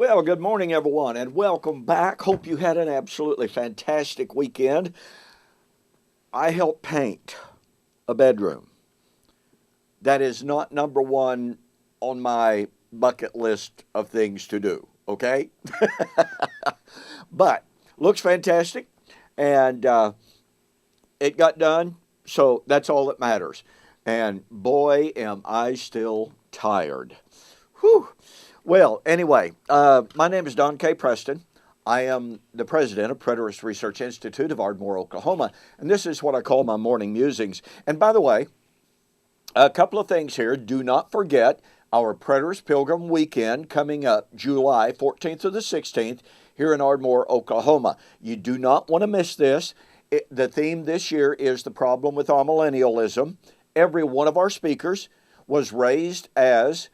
Well, good morning, everyone, and welcome back. Hope you had an absolutely fantastic weekend. I helped paint a bedroom. That is not number one on my bucket list of things to do, okay? But looks fantastic, and it got done, so that's all that matters. And boy, am I still tired. Whew. Well, anyway, my name is Don K. Preston. I am the president of Preterist Research Institute of Ardmore, Oklahoma, and this is what I call my morning musings. And by the way, a couple of things here. Do not forget our Preterist Pilgrim Weekend coming up July 14th to the 16th here in Ardmore, Oklahoma. You do not want to miss this. The theme this year is the problem with amillennialism. Every one of our speakers was raised as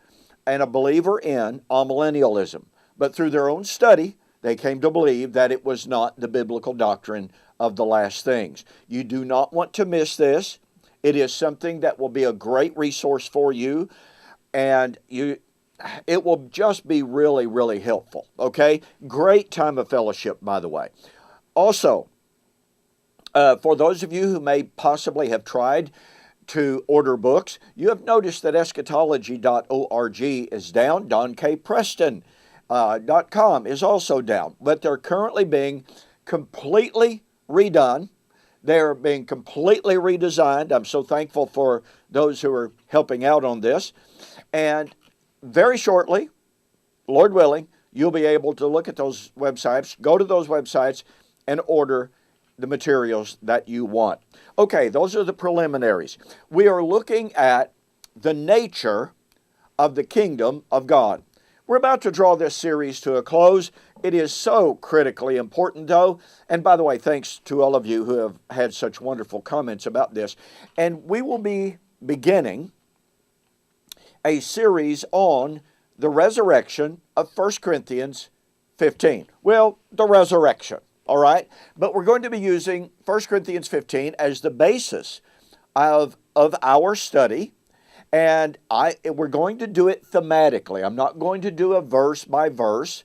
and a believer in amillennialism. But through their own study, they came to believe that it was not the biblical doctrine of the last things. You do not want to miss this. It is something that will be a great resource for you, and it will just be really, really helpful, okay? Great time of fellowship, by the way. Also, for those of you who may possibly have tried to order books, you have noticed that eschatology.org is down. DonKPreston.com is also down, but they're currently being completely redone. They're being completely redesigned. I'm so thankful for those who are helping out on this. And very shortly, Lord willing, you'll be able to look at those websites, go to those websites, and order the materials that you want. Okay, those are the preliminaries. We are looking at the nature of the kingdom of God. We're about to draw this series to a close. It is so critically important, though. And by the way, thanks to all of you who have had such wonderful comments about this. And we will be beginning a series on the resurrection of 1 Corinthians 15. Well, the resurrection. All right? But we're going to be using 1 Corinthians 15 as the basis of our study, and we're going to do it thematically. I'm not going to do a verse by verse,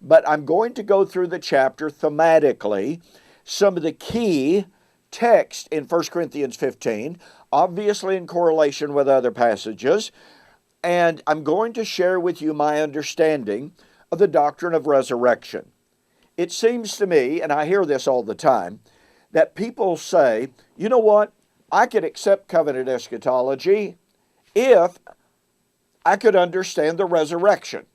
but I'm going to go through the chapter thematically, some of the key text in 1 Corinthians 15, obviously in correlation with other passages, and I'm going to share with you my understanding of the doctrine of resurrection. It seems to me, and I hear this all the time, that people say, you know what, I could accept covenant eschatology if I could understand the resurrection.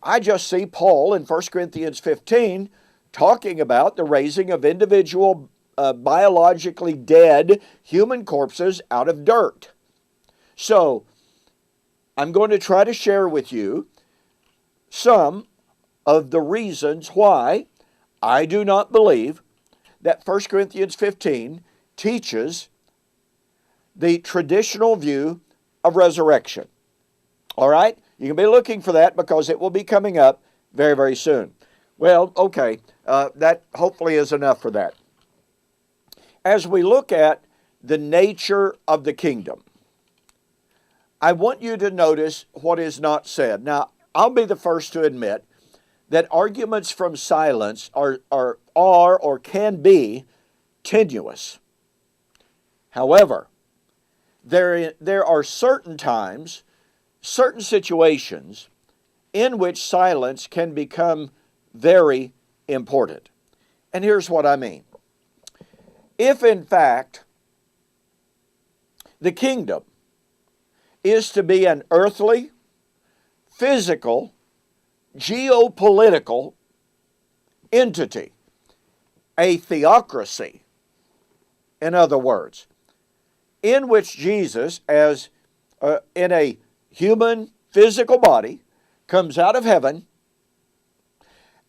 I just see Paul in 1 Corinthians 15 talking about the raising of individual biologically dead human corpses out of dirt. So, I'm going to try to share with you some of the reasons why I do not believe that 1 Corinthians 15 teaches the traditional view of resurrection. All right? You can be looking for that because it will be coming up very, very soon. Well, okay, that hopefully is enough for that. As we look at the nature of the kingdom, I want you to notice what is not said. Now, I'll be the first to admit that arguments from silence are or can be tenuous. However, there are certain times, certain situations in which silence can become very important. And here's what I mean. If in fact the kingdom is to be an earthly, physical, geopolitical entity, a theocracy, in other words, in which Jesus, as in a human physical body, comes out of heaven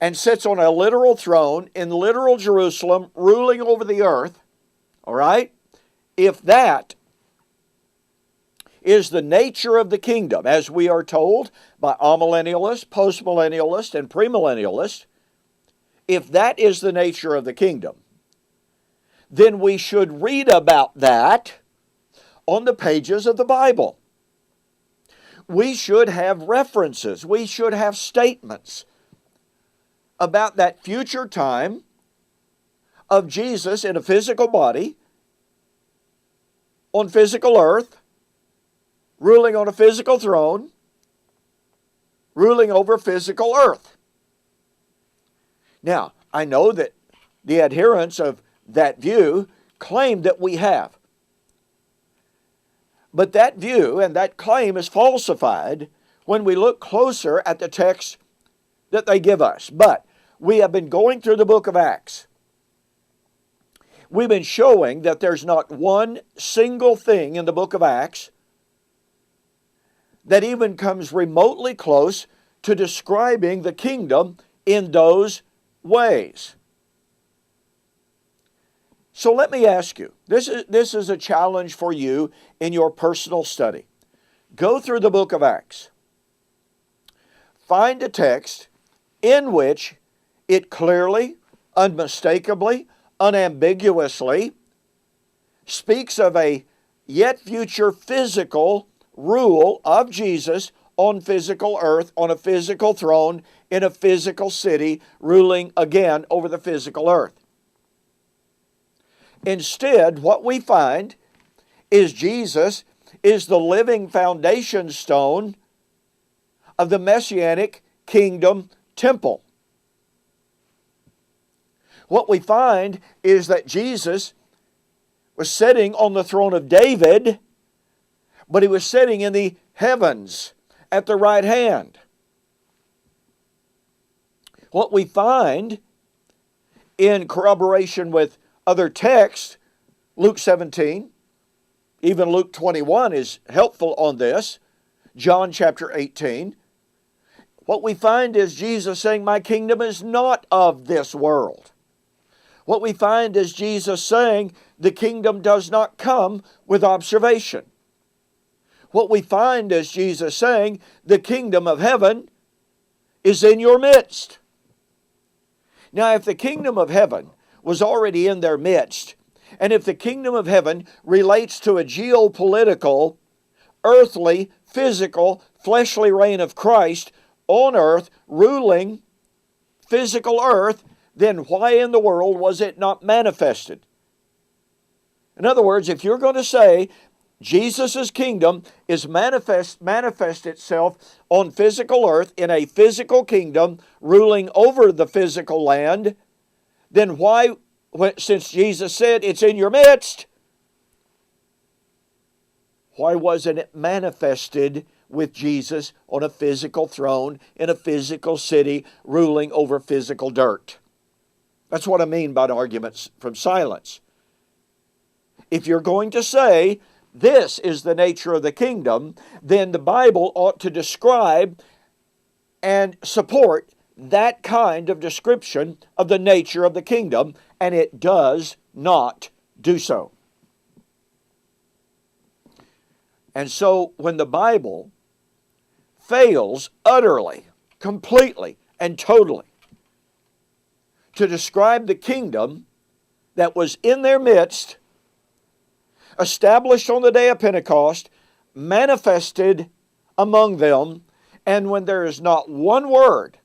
and sits on a literal throne in literal Jerusalem, ruling over the earth, all right? If that is the nature of the kingdom, as we are told by amillennialists, postmillennialists, and premillennialists, if that is the nature of the kingdom, then we should read about that on the pages of the Bible. we should have references. We should have statements about that future time of Jesus in a physical body, on physical earth, ruling on a physical throne, ruling over physical earth. Now, I know that the adherents of that view claim that we have. But that view and that claim is falsified when we look closer at the text that they give us. But we have been going through the book of Acts. We've been showing that there's not one single thing in the book of Acts that even comes remotely close to describing the kingdom in those ways. So let me ask you, this is a challenge for you in your personal study. Go through the book of Acts. Find a text in which it clearly, unmistakably, unambiguously speaks of a yet future physical rule of Jesus on physical earth, on a physical throne, in a physical city, ruling again over the physical earth. Instead, what we find is Jesus is the living foundation stone of the Messianic kingdom temple. What we find is that Jesus was sitting on the throne of David, but he was sitting in the heavens at the right hand. What we find in corroboration with other texts, Luke 17, even Luke 21 is helpful on this, John chapter 18. What we find is Jesus saying, my kingdom is not of this world. What we find is Jesus saying, the kingdom does not come with observation. What we find is Jesus saying, the kingdom of heaven is in your midst. Now, if the kingdom of heaven was already in their midst, and if the kingdom of heaven relates to a geopolitical, earthly, physical, fleshly reign of Christ on earth, ruling physical earth, then why in the world was it not manifested? In other words, if you're going to say Jesus' kingdom is manifest itself on physical earth in a physical kingdom ruling over the physical land, then why, since Jesus said it's in your midst, why wasn't it manifested with Jesus on a physical throne in a physical city ruling over physical dirt? That's what I mean by arguments from silence. If you're going to say this is the nature of the kingdom, then the Bible ought to describe and support that kind of description of the nature of the kingdom, and it does not do so. And so when the Bible fails utterly, completely, and totally to describe the kingdom that was in their midst, established on the day of Pentecost, manifested among them, and when there is not one word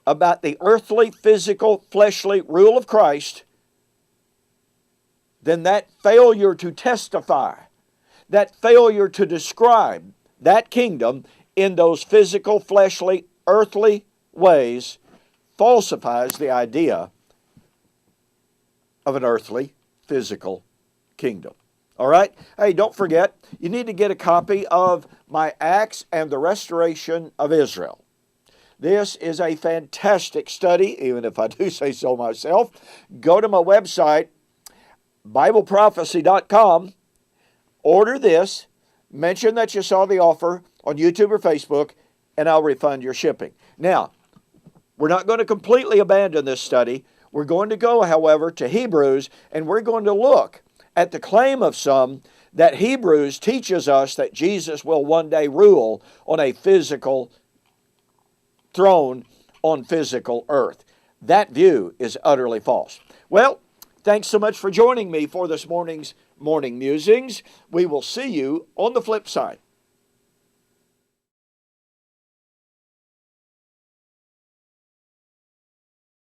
about the earthly, physical, fleshly rule of Christ, then that failure to testify, that failure to describe that kingdom in those physical, fleshly, earthly ways falsifies the idea of an earthly, physical kingdom. All right? Hey, don't forget, you need to get a copy of my Acts and the Restoration of Israel. This is a fantastic study, even if I do say so myself. Go to my website, BibleProphecy.com, order this, mention that you saw the offer on YouTube or Facebook, and I'll refund your shipping. Now, we're not going to completely abandon this study. We're going to go, however, to Hebrews, and we're going to look at the claim of some that Hebrews teaches us that Jesus will one day rule on a physical throne on physical earth. That view is utterly false. Well, thanks so much for joining me for this morning's Morning Musings. We will see you on the flip side.